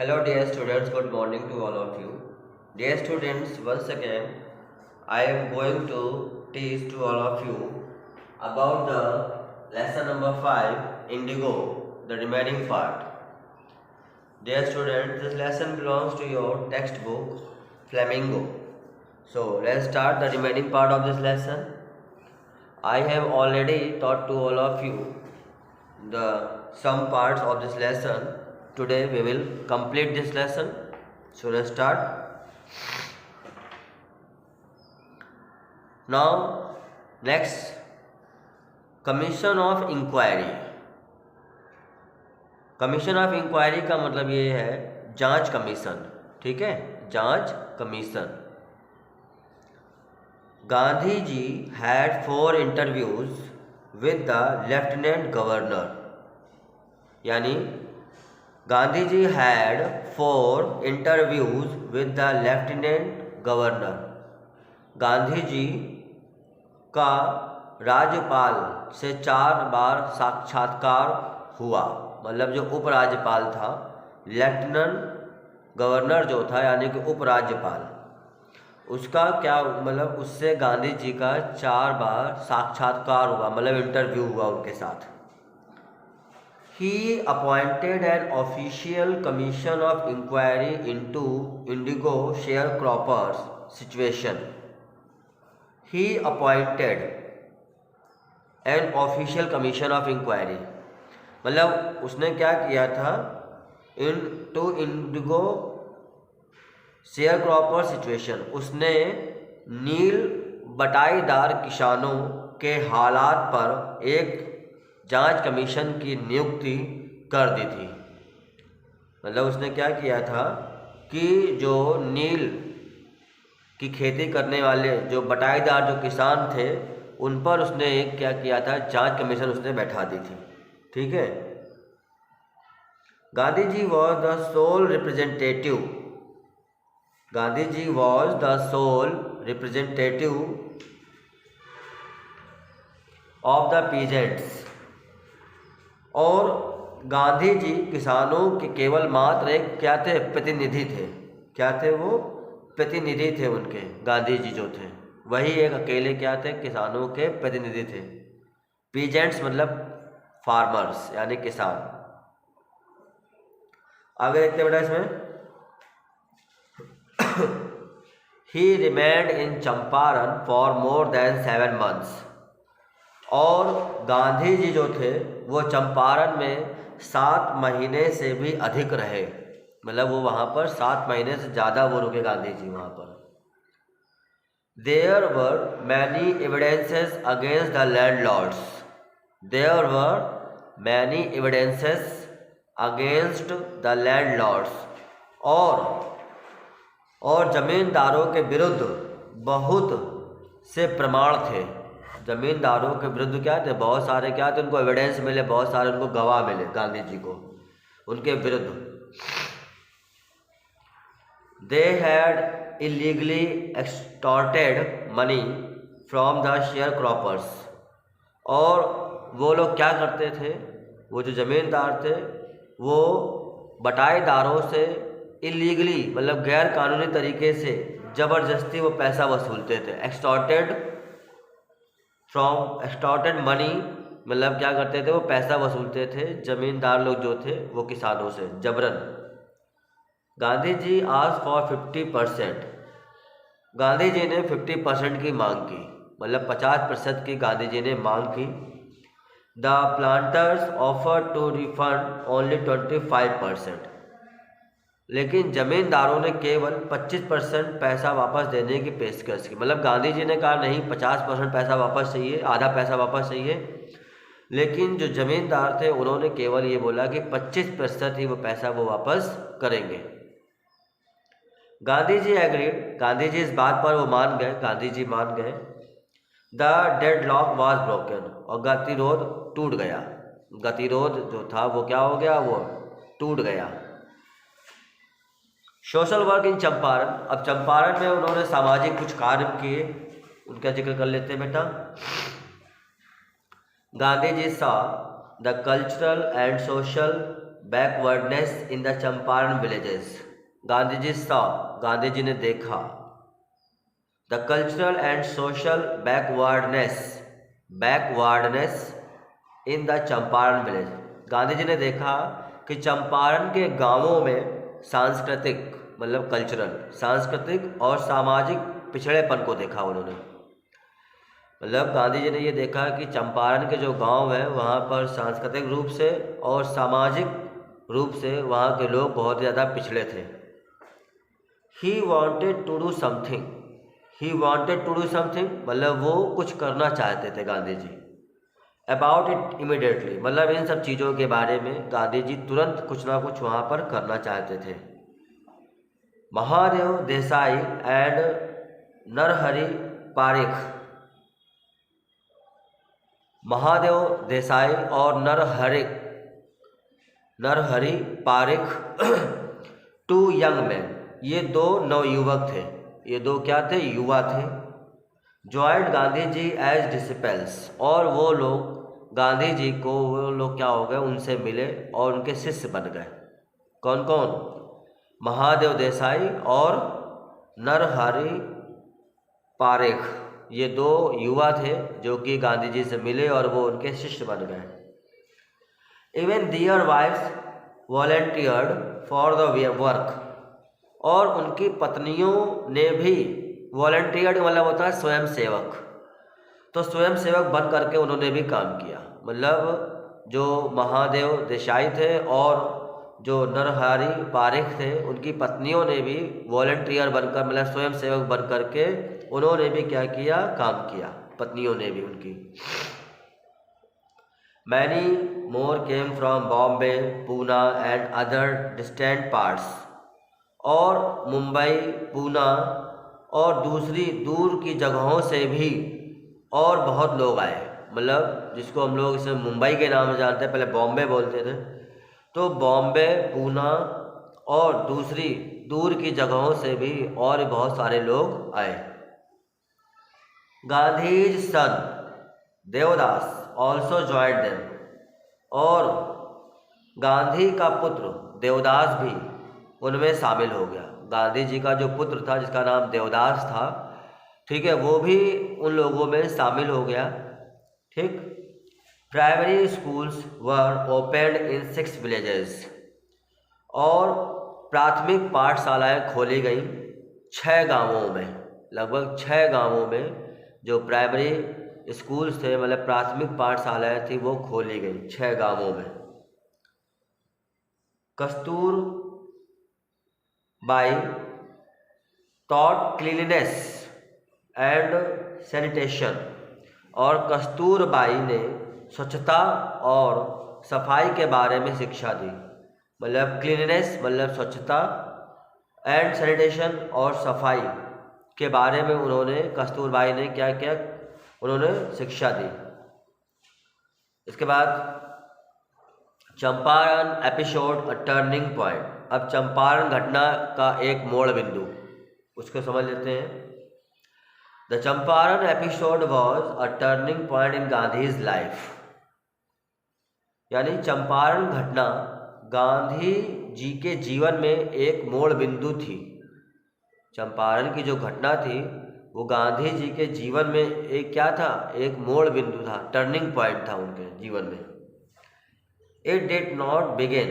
Hello dear students, good morning to all of you. Dear students, once again I am going to teach to all of you about the lesson number 5 Indigo, the remaining part. Dear students, this lesson belongs to your textbook Flamingo. So let's start the remaining part of this lesson. I have already taught to all of you some parts of this lesson. Today we will complete this lesson. So let's start. Now next, commission of inquiry. Commission of inquiry का मतलब ये है जांच commission. ठीक है, जांच commission. Gandhi ji had 4 interviews with the lieutenant governor. यानी Gandhi ji had 4 interviews with the lieutenant governor. Gandhi ji का राज्यपाल से 4 बार साक्षात्कार हुआ. मतलब जो उपराज्यपाल था, लेफ्टिनेंट गवर्नर जो था यानी कि उपराज्यपाल, उसका क्या मतलब उससे गांधी जी का 4 बार साक्षात्कार हुआ, मतलब इंटरव्यू हुआ उनके साथ. He appointed an official commission of inquiry into indigo sharecroppers situation. He appointed an official commission of inquiry. मतलब उसने क्या किया था, into indigo sharecropper situation. उसने नील बटाईदार किसानों के हालात पर एक जांच कमीशन की नियुक्ति कर दी थी. मतलब उसने क्या किया था कि जो नील की खेती करने वाले जो बटाईदार जो किसान थे, उन पर उसने एक क्या किया था, जांच कमीशन उसने बैठा दी थी. ठीक है. Gandhi ji was the sole representative. Gandhi ji was the sole representative of the peasants. और गांधी जी किसानों के केवल मात्र एक क्या थे, प्रतिनिधि थे. क्या थे वो? प्रतिनिधि थे उनके. गांधी जी जो थे वही एक अकेले क्या थे, किसानों के प्रतिनिधि थे. पीजेंट्स मतलब फार्मर्स यानी किसान. आगे देखते बेटा इसमें. ही remained in Champaran for more than 7 months. और गांधी जी जो थे वो चंपारण में 7 महीने से भी अधिक रहे. मतलब वो वहाँ पर 7 महीने से ज़्यादा वो रुके गांधी जी वहाँ पर. There were many evidences against the landlords. There were many evidences against the landlords. और जमींदारों के विरुद्ध बहुत से प्रमाण थे. जमींदारों के विरुद्ध क्या थे, बहुत सारे क्या थे, उनको एविडेंस मिले, बहुत सारे उनको गवाह मिले गांधी जी को उनके विरुद्ध. They had illegally extorted money from the sharecroppers. और वो लोग क्या करते थे, वो जो ज़मींदार थे वो बटाईदारों से इलीगली मतलब गैर कानूनी तरीके से ज़बरदस्ती वो पैसा वसूलते थे. एक्सटॉर्टेड मनी मतलब क्या करते थे, वो पैसा वसूलते थे ज़मींदार लोग जो थे वो किसानों से जबरन. गांधी जी आज फॉर 50%. गांधी जी ने 50% की मांग की, मतलब 50% की गांधी जी ने मांग की. The planters offer to refund only 25%. लेकिन ज़मींदारों ने केवल 25% पैसा वापस देने की पेशकश की. मतलब गांधी जी ने कहा नहीं 50% पैसा वापस चाहिए, आधा पैसा वापस चाहिए. लेकिन जो ज़मींदार थे उन्होंने केवल ये बोला कि 25% ही वो पैसा वो वापस करेंगे. गांधी जी एग्रीड. गांधी जी इस बात पर वो मान गए, गांधी जी मान गए. The deadlock was broken. और गतिरोध टूट गया. गतिरोध जो था वो क्या हो गया, वो टूट गया. Social work in Champaran. अब चंपारण में उन्होंने सामाजिक कुछ कार्य किए, उनका जिक्र कर लेते हैं बेटा. Gandhi ji saw the cultural and social backwardness in the Champaran villages. Gandhi ji saw, Gandhi ji ने देखा, the cultural and social backwardness in the Champaran village. Gandhi ji ने देखा कि चंपारण के गांवों में सांस्कृतिक मतलब कल्चरल, सांस्कृतिक और सामाजिक पिछड़ेपन को देखा उन्होंने। मतलब गांधी जी ने ये देखा कि चंपारण के जो गांव हैं वहाँ पर सांस्कृतिक रूप से और सामाजिक रूप से वहाँ के लोग बहुत ज़्यादा पिछड़े थे। He wanted to do something, मतलब वो कुछ करना चाहते थे Gandhi ji. About it immediately, मतलब इन सब चीज़ों के बारे में गांधी जी तुरंत कुछ ना कुछ वहाँ पर करना चाहते थे। महादेव देसाई एंड नरहरि पारेख, महादेव देसाई और Narhari Parekh two young man, ये दो नवयुवक थे, ये दो क्या थे, युवा थे। Joint Gandhi ji as disciples, और वो लोग गांधी जी को, वो लोग क्या हो गए, उनसे मिले और उनके शिष्य बन गए। कौन कौन? महादेव देसाई और नरहरि पारेख, ये दो युवा थे जो कि गांधी जी से मिले और वो उनके शिष्य बन गए। Even their wives volunteered for the work, और उनकी पत्नियों ने भी, वॉलंटियर्ड मतलब होता है स्वयं सेवक, तो स्वयं सेवक बन करके उन्होंने भी काम किया। मतलब जो महादेव देसाई थे और जो नरहरि पारेख थे, उनकी पत्नियों ने भी वॉलंटियर बनकर, मतलब स्वयं सेवक बन करके उन्होंने भी क्या किया, काम किया, पत्नियों ने भी उनकी। Many more came from Bombay, Poona and other distant parts, और मुंबई, पूना और दूसरी दूर की जगहों से भी और बहुत लोग आए। मतलब जिसको हम लोग इसे मुंबई के नाम से जानते हैं, पहले बॉम्बे बोलते थे, तो बॉम्बे, पूना और दूसरी दूर की जगहों से भी और बहुत सारे लोग आए। गांधीज सन देवदास ऑल्सो ज्वाइंड देम, और गांधी का पुत्र देवदास भी उनमें शामिल हो गया। गांधी जी का जो पुत्र था जिसका नाम देवदास था, ठीक है, वो भी उन लोगों में शामिल हो गया। ठीक। प्राइमरी स्कूल्स वर ओपनड इन 6 विलेजेस, और प्राथमिक पाठशालाएं खोली गई 6 गांवों में, लगभग 6 गांवों में जो प्राइमरी स्कूल्स थे, मतलब प्राथमिक पाठशालाएं थी, वो खोली गई 6 गांवों में। Kasturbai taught cleanness and sanitation, और कस्तूरबाई ने स्वच्छता और सफाई के बारे में शिक्षा दी। मतलब क्लीननेस मतलब स्वच्छता, एंड सैनिटेशन और सफाई के बारे में उन्होंने, कस्तूरबाई ने क्या किया, उन्होंने शिक्षा दी। इसके बाद Champaran episode a turning point, अब चंपारण घटना का एक मोड़ बिंदु, उसको समझ लेते हैं। The Champaran episode was a turning point in Gandhi's life, यानी चंपारण घटना गांधी जी के जीवन में एक मोड़ बिंदु थी। चंपारण की जो घटना थी वो गांधी जी के जीवन में एक क्या था, एक मोड़ बिंदु था, टर्निंग पॉइंट था उनके जीवन में। It did not begin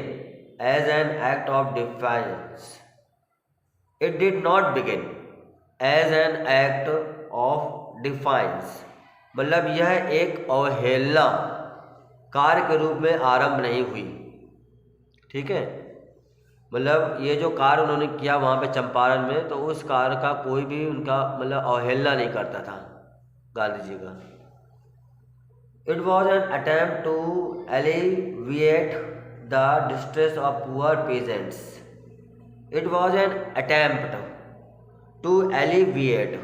as an act of defiance, it did not begin as an act of defiance, मतलब यह एक अवहेलना कार्य के रूप में आरंभ नहीं हुई। ठीक है, मतलब ये जो कार्य उन्होंने किया वहाँ पे चंपारण में, तो उस कार्य का कोई भी उनका मतलब अवहेलना नहीं करता था गांधी जी का। It was an attempt to alleviate the distress of poor peasants, it was an attempt to alleviate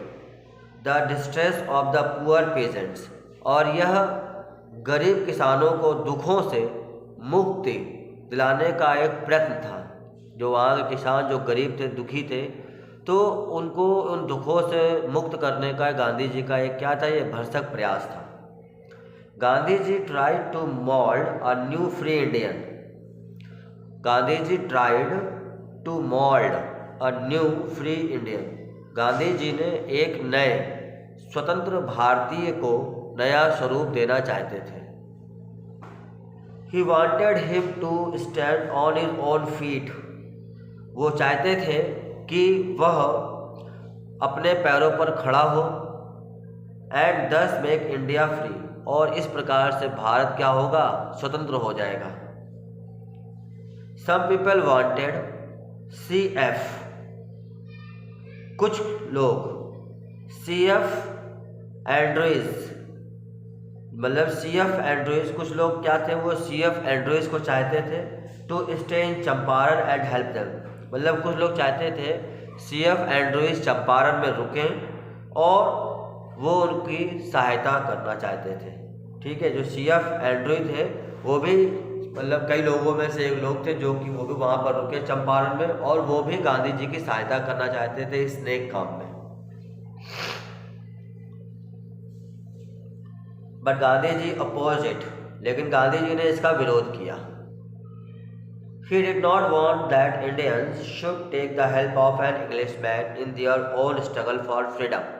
the distress of the poor peasants, और यह गरीब किसानों को दुखों से मुक्ति दिलाने का एक प्रयत्न था। जो वहाँ के किसान जो गरीब थे, दुखी थे, तो उनको उन दुखों से मुक्त करने का गांधी जी का एक क्या था, ये भरसक प्रयास था। Gandhi ji tried to mould a new free Indian, Gandhi ji tried to mould a new free Indian. Gandhi ji ने एक नए स्वतंत्र भारतीय को नया स्वरूप देना चाहते थे। He wanted him to stand on his own feet। वो चाहते थे कि वह अपने पैरों पर खड़ा हो। एंड दस मेक इंडिया फ्री, और इस प्रकार से भारत क्या होगा, स्वतंत्र हो जाएगा। सम पीपल वांटेड CF, कुछ लोग CF एंड्रयूज, मतलब CF एंड्रयूज, कुछ लोग क्या थे, वो CF एंड्रयूज को चाहते थे to stay in Champaran and help them. मतलब कुछ लोग चाहते थे CF एंड्रयूज चंपारण में रुकें और वो उनकी सहायता करना चाहते थे। ठीक है, जो CF एंड्रयूज थे वो भी मतलब कई लोगों में से एक लोग थे जो कि वो भी वहाँ पर रुके चंपारण में, और वो भी गांधी जी की सहायता करना चाहते थे इस नेक काम में। But Gandhi ji oppose it, लेकिन गांधी जी ने इसका विरोध किया। He did not want that Indians should take the help of an Englishman in their own struggle for freedom।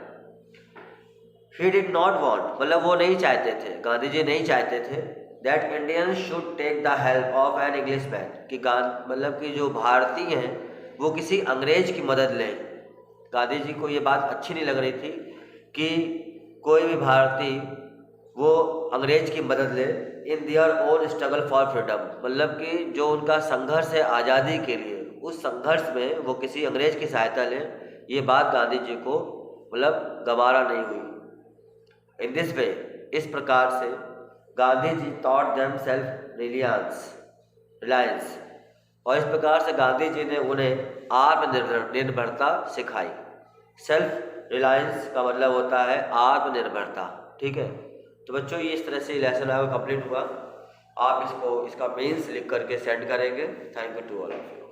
He did not want, मतलब वो नहीं चाहते थे, गांधी जी नहीं चाहते थे that Indians should take the help of an Englishman, कि मतलब कि जो भारतीय हैं वो किसी अंग्रेज की मदद लें। गांधी जी को ये बात अच्छी नहीं लग रही थी कि कोई भी भारतीय वो अंग्रेज की मदद ले in their own struggle for freedom, मतलब कि जो उनका संघर्ष है आज़ादी के लिए, उस संघर्ष में वो किसी अंग्रेज की सहायता ले। ये बात गांधी जी को मतलब गवारा नहीं हुई। इन दिस वे, इस प्रकार से गांधी जी taught themselves रिलायंस, और इस प्रकार से गांधी जी ने उन्हें आत्मनिर्भरता सिखाई। सेल्फ रिलायंस का मतलब होता है आत्मनिर्भरता। ठीक है, तो बच्चों ये इस तरह से लेसन आपका कंप्लीट हुआ। आप इसका मेंस लिख करके सेंड करेंगे। Thank you to all of you.